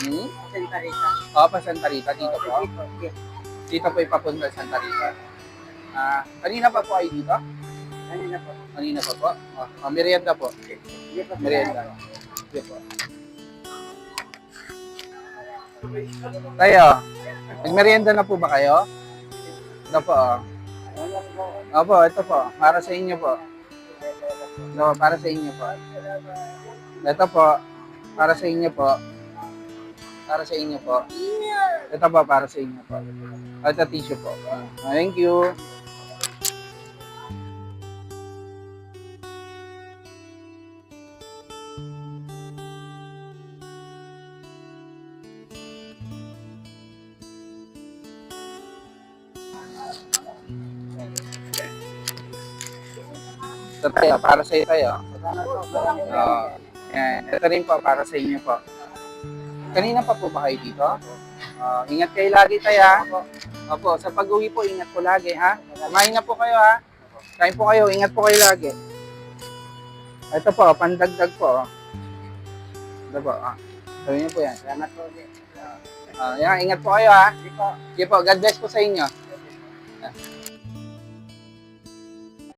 Hmm? Oo, pa Santa Rita. Dito po. Dito po ipapunta sa Santa Rita. Kanina pa po kayo dito? Kanina pa po? Merienda po. Merienda. Sige po. Tayo, nagmerienda na po ba kayo? Ito po. Opo, ito po. Para sa inyo po. Ito, para sa inyo po. Ito po. Para sa inyo po. Para sa inyo po. Ito po, para sa inyo po. Ito, tissue po. Thank you. Ito tayo, para sa iyo tayo. Yan. Ito rin po, para sa inyo po. Kanina pa po ba kayo dito? Ingat kayo lagi tayo, ha? Opo, sa pag-uwi po, ingat po lagi, ha? Kumain na po kayo, ha? Kain po kayo, ingat po kayo lagi. Ito po, pandagdag po. Ito po, sabi niyo po yan. Salamat po. Yan, ingat po kayo, ha? Sige po, God bless po sa inyo.